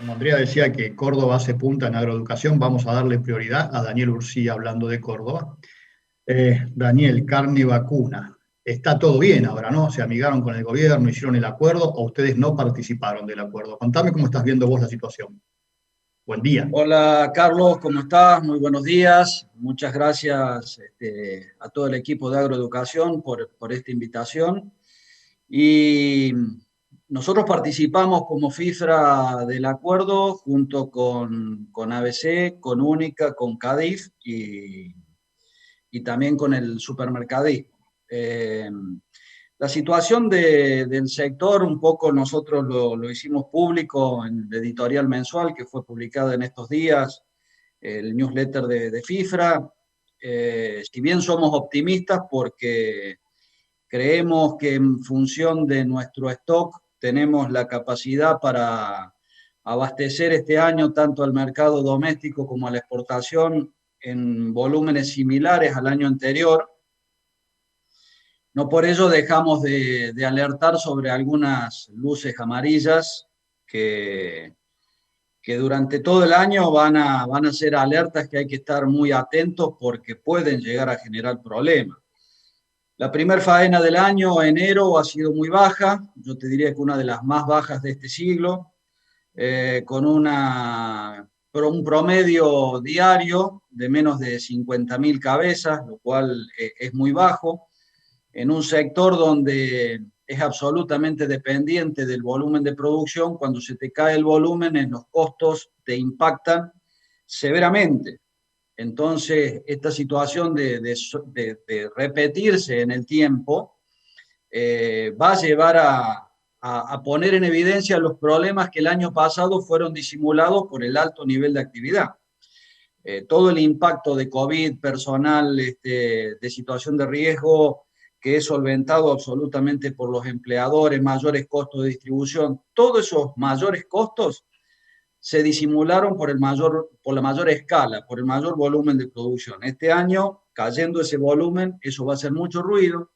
Como Andrea decía que Córdoba hace punta en agroeducación, vamos a darle prioridad a Daniel Urcía hablando de Córdoba. Daniel, carne vacuna. Está todo bien ahora, ¿no? Se amigaron con el gobierno, hicieron el acuerdo o ustedes no participaron del acuerdo. Contame cómo estás viendo vos la situación. Buen día. Hola Carlos, ¿cómo estás? Muy buenos días. Muchas gracias a todo el equipo de Agroeducación por esta invitación. Y nosotros participamos como FIFRA del acuerdo junto con ABC, con Única, con Cadif y también con el supermercadismo. La situación del sector, un poco nosotros lo hicimos público en el editorial mensual que fue publicado en estos días, el newsletter de FIFRA. Si bien somos optimistas porque creemos que en función de nuestro stock tenemos la capacidad para abastecer este año tanto al mercado doméstico como a la exportación en volúmenes similares al año anterior. No por ello dejamos de alertar sobre algunas luces amarillas que durante todo el año van a ser alertas que hay que estar muy atentos porque pueden llegar a generar problemas. La primer faena del año, enero, ha sido muy baja, yo te diría que una de las más bajas de este siglo, con un promedio diario de menos de 50.000 cabezas, lo cual es muy bajo en un sector donde es absolutamente dependiente del volumen de producción. Cuando se te cae el volumen, en los costos te impactan severamente. Entonces, esta situación de repetirse en el tiempo va a llevar a poner en evidencia los problemas que el año pasado fueron disimulados por el alto nivel de actividad. Todo el impacto de COVID, personal, de situación de riesgo, que es solventado absolutamente por los empleadores, mayores costos de distribución, todos esos mayores costos se disimularon por la mayor escala, por el mayor volumen de producción. Este año, cayendo ese volumen, eso va a hacer mucho ruido,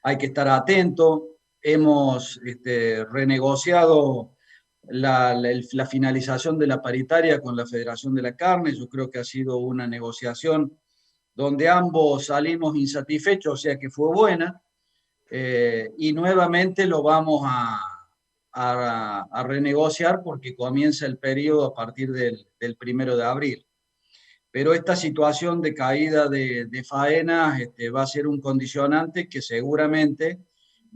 hay que estar atento. Hemos renegociado la finalización de la paritaria con la Federación de la Carne. Yo creo que ha sido una negociación donde ambos salimos insatisfechos, o sea que fue buena, y nuevamente lo vamos a renegociar porque comienza el periodo a partir del 1 de abril. Pero esta situación de caída de faenas va a ser un condicionante que seguramente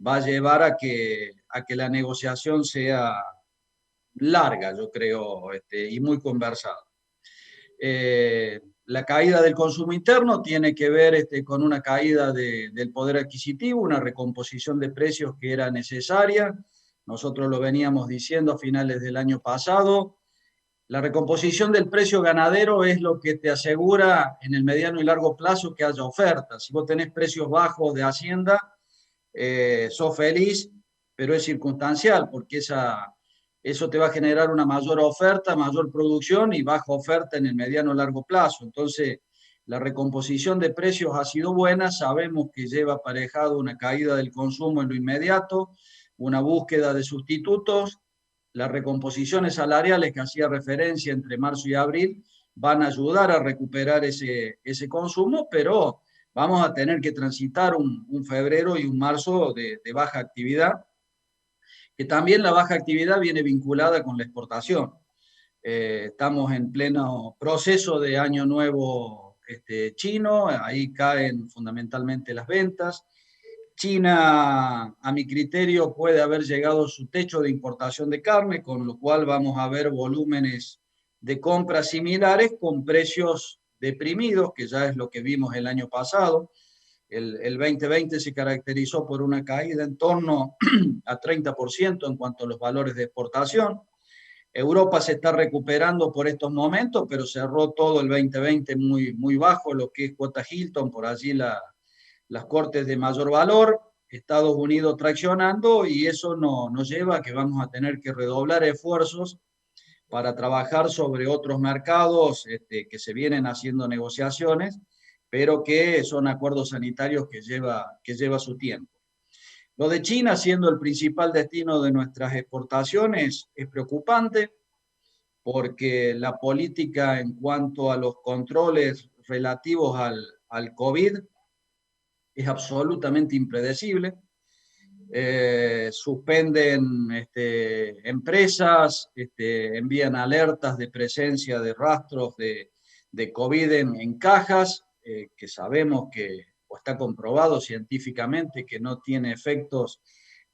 va a llevar a que la negociación sea larga, yo creo, y muy conversada. La caída del consumo interno tiene que ver con una caída del poder adquisitivo, una recomposición de precios que era necesaria. Nosotros lo veníamos diciendo a finales del año pasado. La recomposición del precio ganadero es lo que te asegura en el mediano y largo plazo que haya oferta. Si vos tenés precios bajos de hacienda, sos feliz, pero es circunstancial porque eso te va a generar una mayor oferta, mayor producción y baja oferta en el mediano y largo plazo. Entonces, la recomposición de precios ha sido buena, sabemos que lleva aparejado una caída del consumo en lo inmediato, una búsqueda de sustitutos. Las recomposiciones salariales que hacía referencia entre marzo y abril van a ayudar a recuperar ese consumo, pero vamos a tener que transitar un febrero y un marzo de baja actividad, que también la baja actividad viene vinculada con la exportación. Estamos en pleno proceso de año nuevo chino, ahí caen fundamentalmente las ventas. China, a mi criterio, puede haber llegado a su techo de importación de carne, con lo cual vamos a ver volúmenes de compras similares con precios deprimidos, que ya es lo que vimos el año pasado. El 2020 se caracterizó por una caída en torno a 30% en cuanto a los valores de exportación. Europa se está recuperando por estos momentos, pero cerró todo el 2020 muy, muy bajo, lo que es cuota Hilton, por allí las cortes de mayor valor, Estados Unidos traccionando, y eso nos lleva a que vamos a tener que redoblar esfuerzos para trabajar sobre otros mercados que se vienen haciendo negociaciones, pero que son acuerdos sanitarios que lleva su tiempo. Lo de China, siendo el principal destino de nuestras exportaciones, es preocupante porque la política en cuanto a los controles relativos al COVID es absolutamente impredecible. Suspenden empresas, envían alertas de presencia de rastros de COVID en cajas, que sabemos que, o está comprobado científicamente, que no tiene efectos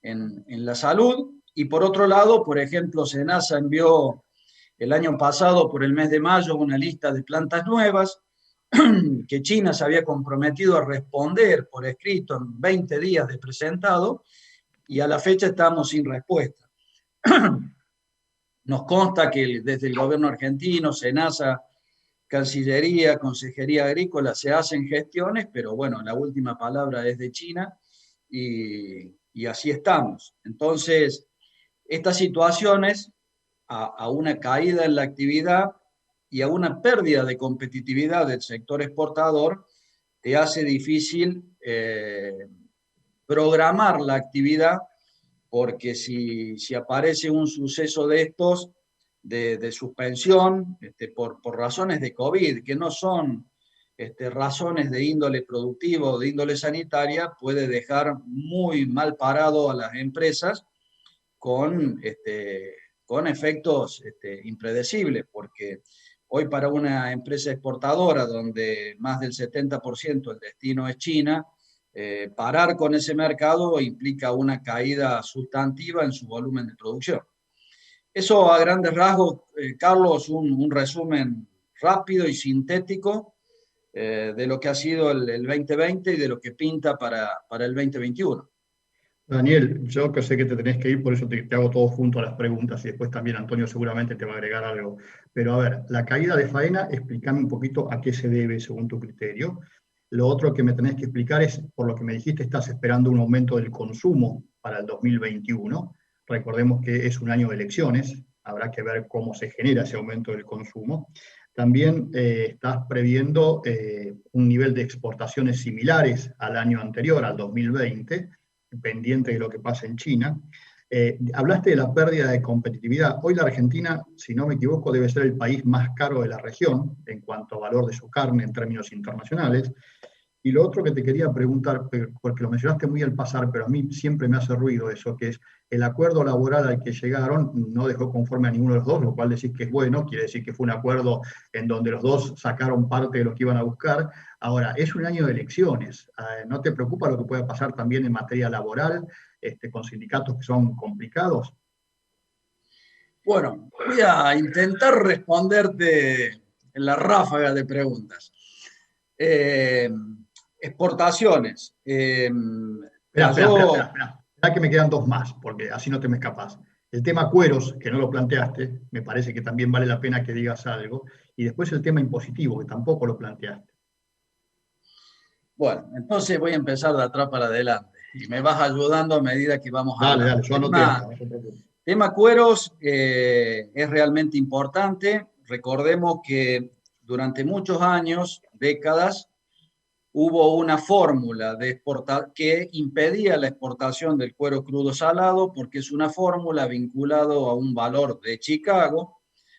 en la salud. Y por otro lado, por ejemplo, SENASA envió el año pasado, por el mes de mayo, una lista de plantas nuevas que China se había comprometido a responder por escrito en 20 días de presentado, y a la fecha estamos sin respuesta. Nos consta que desde el gobierno argentino, SENASA, Cancillería, Consejería Agrícola, se hacen gestiones, pero bueno, la última palabra es de China y así estamos. Entonces, estas situaciones, a una caída en la actividad y a una pérdida de competitividad del sector exportador, te hace difícil programar la actividad, porque si aparece un suceso de estos, de suspensión, por razones de COVID, que no son razones de índole productivo o de índole sanitaria, puede dejar muy mal parado a las empresas con, con efectos impredecibles, porque hoy para una empresa exportadora donde más del 70% del destino es China, parar con ese mercado implica una caída sustantiva en su volumen de producción. Eso a grandes rasgos, Carlos, un resumen rápido y sintético de lo que ha sido el 2020 y de lo que pinta para el 2021. Daniel, yo que sé que te tenés que ir, por eso te hago todo junto a las preguntas y después también Antonio seguramente te va a agregar algo. Pero a ver, la caída de faena, explícame un poquito a qué se debe según tu criterio. Lo otro que me tenés que explicar es, por lo que me dijiste, estás esperando un aumento del consumo para el 2021. Recordemos que es un año de elecciones, habrá que ver cómo se genera ese aumento del consumo. También estás previendo un nivel de exportaciones similares al año anterior, al 2020, pendiente de lo que pasa en China. Hablaste de la pérdida de competitividad. Hoy la Argentina, si no me equivoco, debe ser el país más caro de la región en cuanto a valor de su carne en términos internacionales. Y lo otro que te quería preguntar, porque lo mencionaste muy al pasar, pero a mí siempre me hace ruido eso, que es el acuerdo laboral al que llegaron no dejó conforme a ninguno de los dos, lo cual decís que es bueno, quiere decir que fue un acuerdo en donde los dos sacaron parte de lo que iban a buscar. Ahora, es un año de elecciones, ¿no te preocupa lo que pueda pasar también en materia laboral, con sindicatos que son complicados? Bueno, voy a intentar responderte en la ráfaga de preguntas. Eh, exportaciones. Espera, que me quedan dos más, porque así no te me escapas. El tema cueros, que no lo planteaste, me parece que también vale la pena que digas algo. Y después el tema impositivo, que tampoco lo planteaste. Bueno, entonces voy a empezar de atrás para adelante y me vas ayudando a medida que vamos Dale, hablando. dale, yo anoté acá, no te preocupes. Tema cueros es realmente importante. Recordemos que durante muchos años, décadas, hubo una fórmula que impedía la exportación del cuero crudo salado, porque es una fórmula vinculada a un valor de Chicago,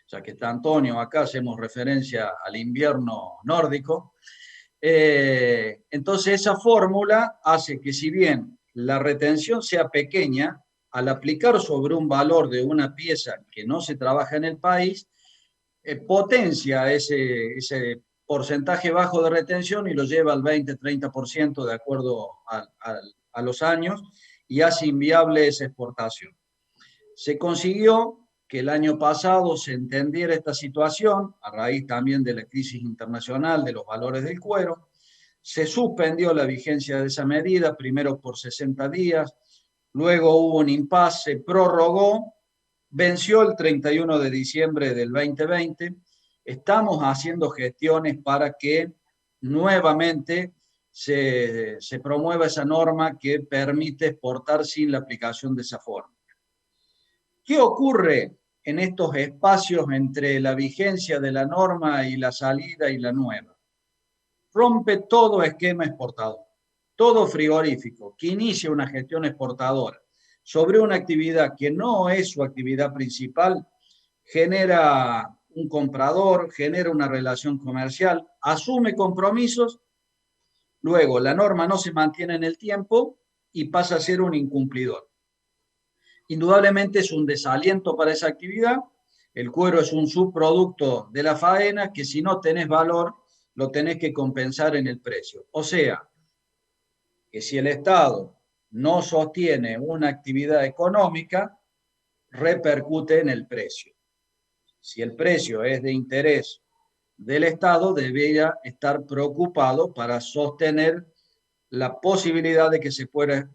ya que está Antonio, acá hacemos referencia al invierno nórdico. Entonces esa fórmula hace que, si bien la retención sea pequeña, al aplicar sobre un valor de una pieza que no se trabaja en el país, potencia ese porcentaje bajo de retención y lo lleva al 20-30% de acuerdo a los años, y hace inviable esa exportación. Se consiguió que el año pasado se entendiera esta situación a raíz también de la crisis internacional de los valores del cuero. Se suspendió la vigencia de esa medida, primero por 60 días, luego hubo un impasse, se prorrogó, venció el 31 de diciembre del 2020. Estamos haciendo gestiones para que nuevamente se promueva esa norma que permite exportar sin la aplicación de esa forma. ¿Qué ocurre en estos espacios entre la vigencia de la norma y la salida y la nueva? Rompe todo esquema exportador. todo frigorífico que inicie una gestión exportadora sobre una actividad que no es su actividad principal, genera un comprador, genera una relación comercial, asume compromisos, luego la norma no se mantiene en el tiempo y pasa a ser un incumplidor. Indudablemente es un desaliento para esa actividad. El cuero es un subproducto de la faena que si no tenés valor, lo tenés que compensar en el precio. O sea, que si el Estado no sostiene una actividad económica, repercute en el precio. Si el precio es de interés del Estado, debería estar preocupado para sostener la posibilidad de que se pueda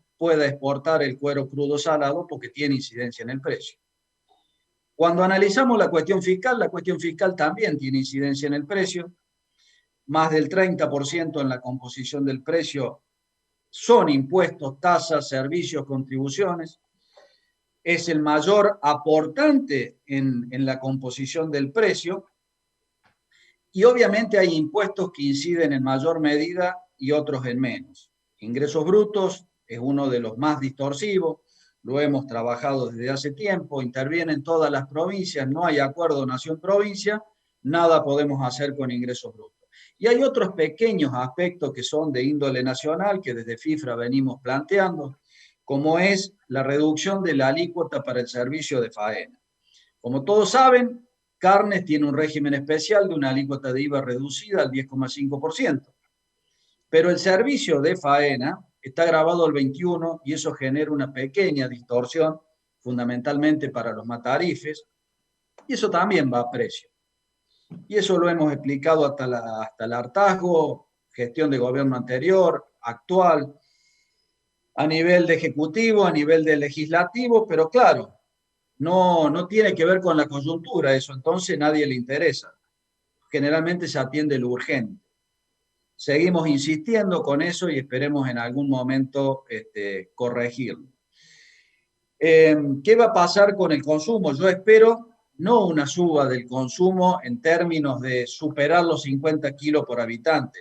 exportar el cuero crudo salado porque tiene incidencia en el precio. Cuando analizamos la cuestión fiscal también tiene incidencia en el precio. Más del 30% en la composición del precio son impuestos, tasas, servicios, contribuciones. Es el mayor aportante en la composición del precio. Y obviamente hay impuestos que inciden en mayor medida y otros en menos. Ingresos brutos es uno de los más distorsivos, lo hemos trabajado desde hace tiempo, intervienen todas las provincias, no hay acuerdo nación-provincia, nada podemos hacer con ingresos brutos. Y hay otros pequeños aspectos que son de índole nacional, que desde FIFRA venimos planteando, como es la reducción de la alícuota para el servicio de faena. Como todos saben, carnes tiene un régimen especial de una alícuota de IVA reducida al 10,5%. Pero el servicio de faena está grabado al 21% y eso genera una pequeña distorsión, fundamentalmente para los matarifes, y eso también va a precio. Y eso lo hemos explicado hasta el hartazgo, gestión de gobierno anterior, actual, a nivel de ejecutivo, a nivel de legislativo, pero claro, no tiene que ver con la coyuntura eso, entonces nadie le interesa. Generalmente se atiende lo urgente. Seguimos insistiendo con eso y esperemos en algún momento corregirlo. ¿Qué va a pasar con el consumo? Yo espero no una suba del consumo en términos de superar los 50 kilos por habitante.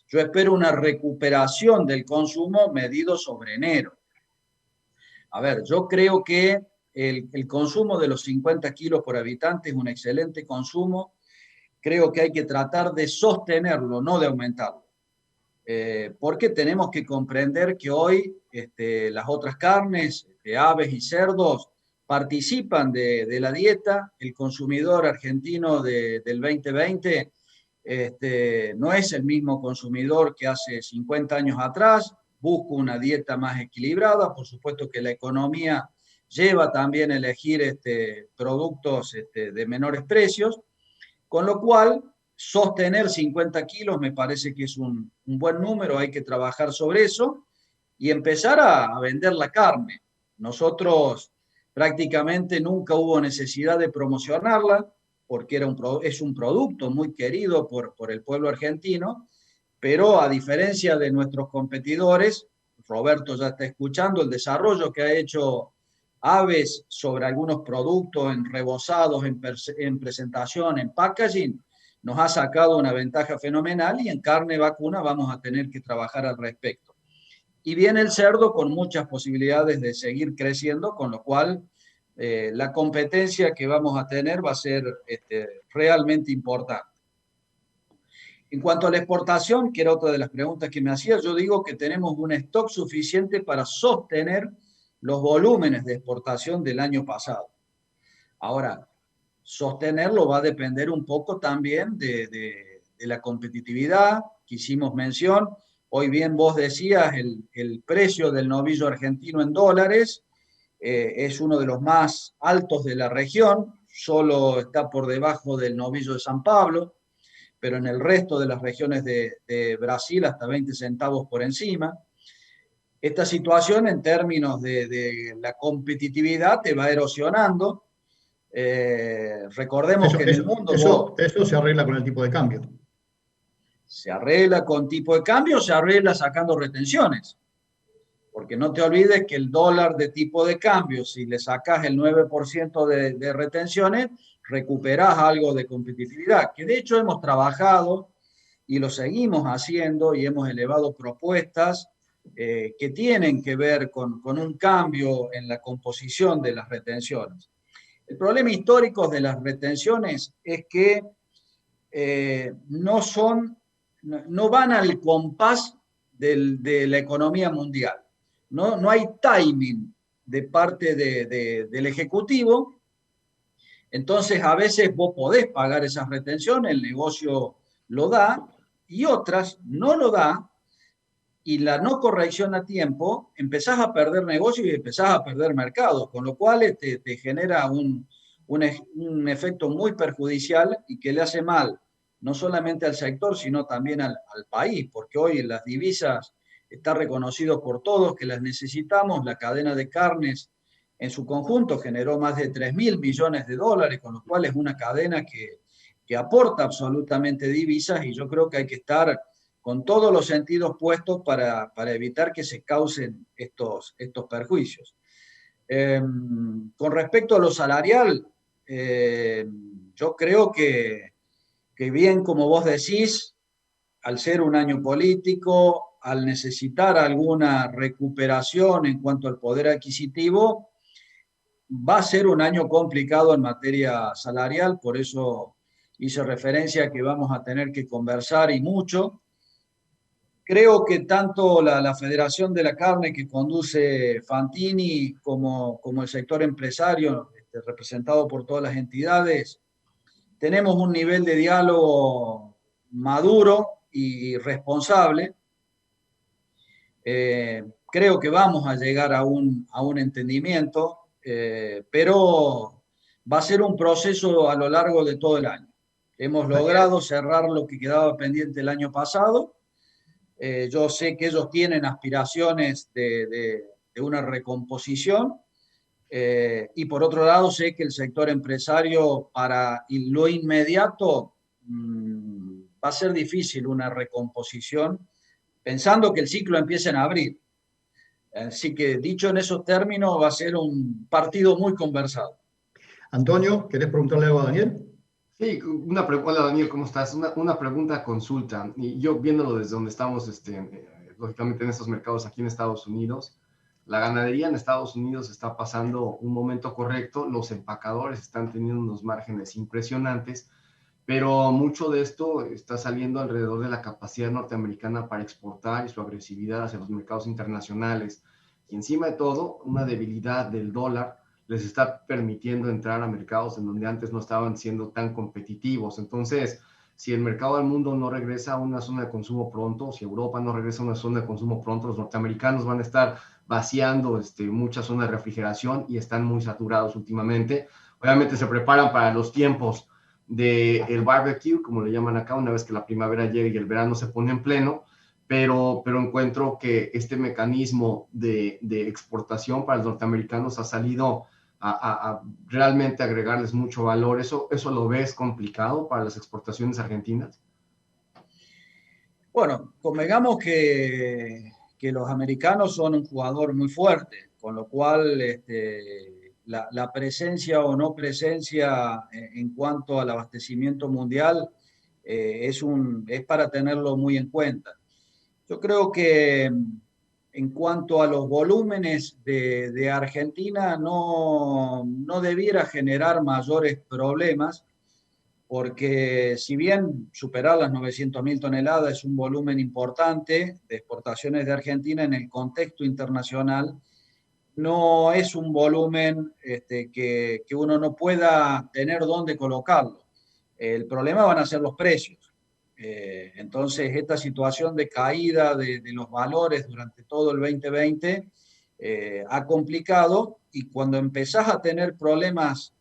Yo espero una recuperación del consumo medido sobre enero. A ver, yo creo que el consumo de los 50 kilos por habitante es un excelente consumo. Creo que hay que tratar de sostenerlo, no de aumentarlo. Porque tenemos que comprender que hoy las otras carnes, aves y cerdos, participan de la dieta. El consumidor argentino del 2020 no es el mismo consumidor que hace 50 años atrás, busca una dieta más equilibrada, por supuesto que la economía lleva también a elegir productos de menores precios, con lo cual sostener 50 kilos me parece que es un buen número, hay que trabajar sobre eso y empezar a vender la carne. Nosotros prácticamente nunca hubo necesidad de promocionarla, porque es un producto muy querido por el pueblo argentino, pero a diferencia de nuestros competidores, Roberto ya está escuchando el desarrollo que ha hecho Aves sobre algunos productos en rebozados, en presentación, en packaging, nos ha sacado una ventaja fenomenal y en carne vacuna vamos a tener que trabajar al respecto. Y viene el cerdo con muchas posibilidades de seguir creciendo, con lo cual la competencia que vamos a tener va a ser realmente importante. En cuanto a la exportación, que era otra de las preguntas que me hacía, yo digo que tenemos un stock suficiente para sostener los volúmenes de exportación del año pasado. Ahora, sostenerlo va a depender un poco también de la competitividad que hicimos mención. Hoy bien vos decías, el precio del novillo argentino en dólares es uno de los más altos de la región, solo está por debajo del novillo de San Pablo, pero en el resto de las regiones de Brasil hasta 20 centavos por encima. Esta situación en términos de la competitividad te va erosionando. Recordemos que en el mundo eso se arregla con el tipo de cambio. Se arregla con tipo de cambio, se arregla sacando retenciones. Porque no te olvides que el dólar de tipo de cambio, si le sacas el 9% de retenciones, recuperás algo de competitividad, que de hecho hemos trabajado y lo seguimos haciendo y hemos elevado propuestas que tienen que ver con un cambio en la composición de las retenciones. El problema histórico de las retenciones es que no van al compás de la economía mundial. No hay timing de parte del Ejecutivo. Entonces, a veces vos podés pagar esas retenciones, el negocio lo da, y otras no lo da, y la no corrección a tiempo, empezás a perder negocio y empezás a perder mercado, con lo cual te genera un efecto muy perjudicial y que le hace mal no solamente al sector, sino también al país, porque hoy las divisas está reconocido por todos que las necesitamos, la cadena de carnes en su conjunto generó más de 3.000 millones de dólares, con lo cual es una cadena que aporta absolutamente divisas y yo creo que hay que estar con todos los sentidos puestos para evitar que se causen estos perjuicios. Con respecto a lo salarial, yo creo que bien, como vos decís, al ser un año político, al necesitar alguna recuperación en cuanto al poder adquisitivo, va a ser un año complicado en materia salarial, por eso hice referencia a que vamos a tener que conversar y mucho. Creo que tanto la Federación de la Carne que conduce Fantini como el sector empresario, representado por todas las entidades, tenemos un nivel de diálogo maduro y responsable. Creo que vamos a llegar a un entendimiento, pero va a ser un proceso a lo largo de todo el año. Hemos logrado cerrar lo que quedaba pendiente el año pasado. Yo sé que ellos tienen aspiraciones de una recomposición y por otro lado sé que el sector empresario para lo inmediato va a ser difícil una recomposición pensando que el ciclo empieza en abril. Así que dicho en esos términos va a ser un partido muy conversado. Antonio, ¿querés preguntarle algo a Daniel? Sí, hola Daniel, ¿cómo estás? Una pregunta, consulta. Y yo viéndolo desde donde estamos, lógicamente en estos mercados aquí en Estados Unidos, la ganadería en Estados Unidos está pasando un momento correcto, los empacadores están teniendo unos márgenes impresionantes, pero mucho de esto está saliendo alrededor de la capacidad norteamericana para exportar y su agresividad hacia los mercados internacionales. Y encima de todo, una debilidad del dólar les está permitiendo entrar a mercados en donde antes no estaban siendo tan competitivos. Entonces, si el mercado del mundo no regresa a una zona de consumo pronto, si Europa no regresa a una zona de consumo pronto, los norteamericanos van a estar vaciando muchas zonas de refrigeración y están muy saturados últimamente. Obviamente se preparan para los tiempos del barbecue, como le llaman acá, una vez que la primavera llega y el verano se pone en pleno, pero encuentro que este mecanismo de exportación para los norteamericanos ha salido a realmente agregarles mucho valor. ¿Eso lo ves complicado para las exportaciones argentinas? Bueno, convengamos que los americanos son un jugador muy fuerte, con lo cual la presencia o no presencia en cuanto al abastecimiento mundial es para tenerlo muy en cuenta. Yo creo que en cuanto a los volúmenes de Argentina no debiera generar mayores problemas, porque si bien superar las 900.000 toneladas es un volumen importante de exportaciones de Argentina en el contexto internacional, no es un volumen que uno no pueda tener dónde colocarlo. El problema van a ser los precios. Entonces, esta situación de caída de los valores durante todo el 2020 ha complicado, y cuando empezás a tener problemas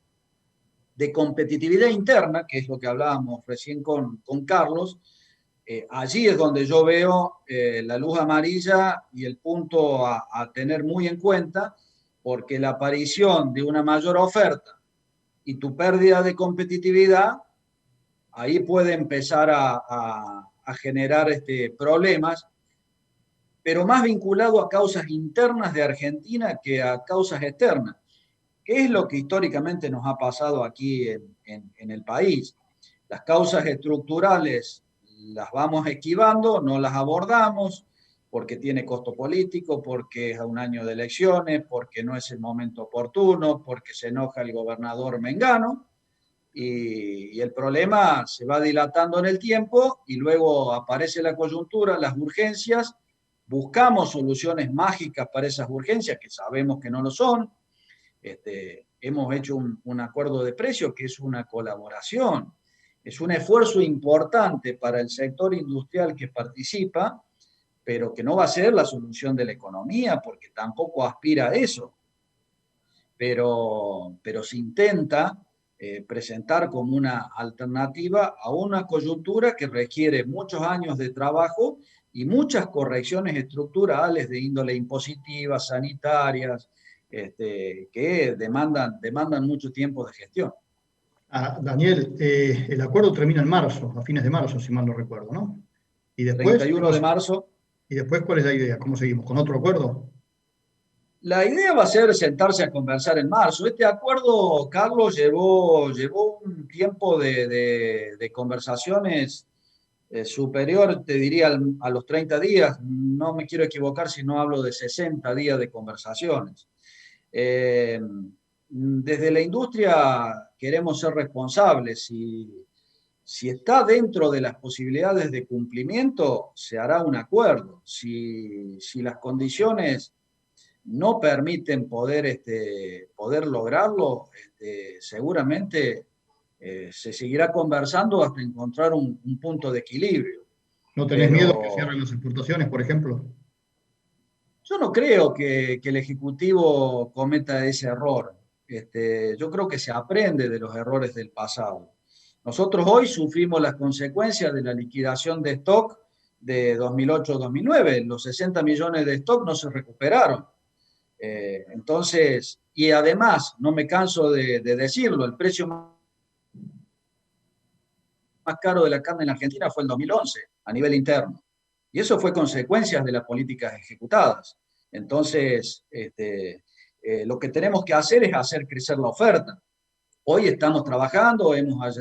de competitividad interna, que es lo que hablábamos recién con Carlos, allí es donde yo veo la luz amarilla y el punto a tener muy en cuenta, porque la aparición de una mayor oferta y tu pérdida de competitividad, ahí puede empezar a generar problemas, pero más vinculado a causas internas de Argentina que a causas externas, que es lo que históricamente nos ha pasado aquí en el país. Las causas estructurales las vamos esquivando, no las abordamos, porque tiene costo político, porque es a un año de elecciones, porque no es el momento oportuno, porque se enoja el gobernador Mengano, y el problema se va dilatando en el tiempo y luego aparece la coyuntura, las urgencias, buscamos soluciones mágicas para esas urgencias, que sabemos que no lo son. Hemos hecho un acuerdo de precio que es una colaboración, es un esfuerzo importante para el sector industrial que participa, pero que no va a ser la solución de la economía, porque tampoco aspira a eso. Pero se intenta presentar como una alternativa a una coyuntura que requiere muchos años de trabajo y muchas correcciones estructurales de índole impositiva, sanitarias, que demandan mucho tiempo de gestión. Daniel, el acuerdo termina en marzo, a fines de marzo, si mal no recuerdo, ¿no? Y después, 31 de marzo. ¿Y después cuál es la idea? ¿Cómo seguimos? ¿Con otro acuerdo? La idea va a ser sentarse a conversar en marzo. Este acuerdo, Carlos, llevó un tiempo de conversaciones superior, te diría, a los 30 días. No me quiero equivocar si no hablo de 60 días de conversaciones. Desde la industria queremos ser responsables. Si está dentro de las posibilidades de cumplimiento, se hará un acuerdo. Si las condiciones no permiten poder lograrlo, seguramente se seguirá conversando hasta encontrar un punto de equilibrio. ¿No tenés miedo que cierren las exportaciones, por ejemplo? Yo no creo que el Ejecutivo cometa ese error. Yo creo que se aprende de los errores del pasado. Nosotros hoy sufrimos las consecuencias de la liquidación de stock de 2008-2009. Los 60 millones de stock no se recuperaron. Entonces, y además, no me canso de decirlo, el precio más caro de la carne en Argentina fue el 2011, a nivel interno. Y eso fue consecuencia de las políticas ejecutadas. Entonces, lo que tenemos que hacer es hacer crecer la oferta. Hoy estamos trabajando, hemos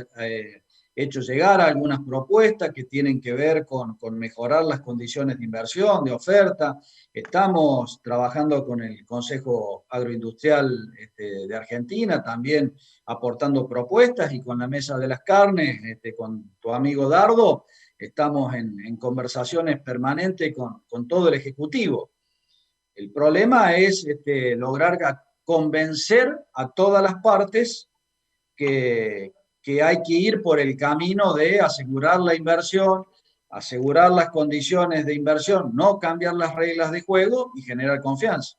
hecho llegar algunas propuestas que tienen que ver con mejorar las condiciones de inversión, de oferta. Estamos trabajando con el Consejo Agroindustrial de Argentina, también aportando propuestas, y con la Mesa de las Carnes, con tu amigo Dardo, estamos en conversaciones permanentes con todo el Ejecutivo. El problema es lograr convencer a todas las partes que hay que ir por el camino de asegurar la inversión, asegurar las condiciones de inversión, no cambiar las reglas de juego y generar confianza.